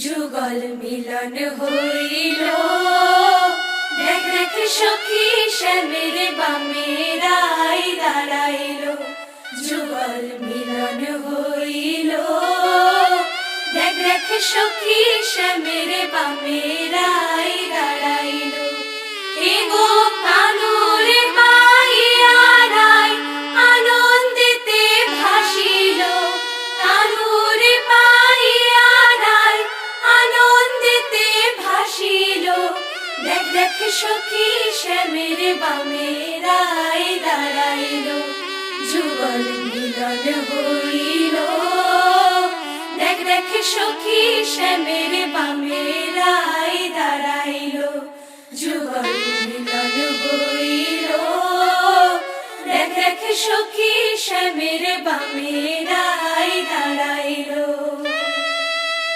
যুগল মিলন হইল, দেখ দেখ সখী শ্যামের বামে রাই দাঁড়াইল। যুগল মিলন হইল, দেখ দেখ সখী শ্যামের বামে রাই দাঁড়াইল। এগো কানুর পাইয়া রাই আনন্দিতে ভাসিল, কানুর পাইয়া রাই আনন্দিতে ভাসিল। দেখ দেখ সখী শ্যামের বামে রাই দাঁড়াইল। যুগল মিলন হইল, দেখ দেখ সখী শ্যামের বামে রাই দাঁড়াইল। যুগল মিলন হইল, দেখ দেখ সখী শ্যামের বামে রাই দাঁড়াইল।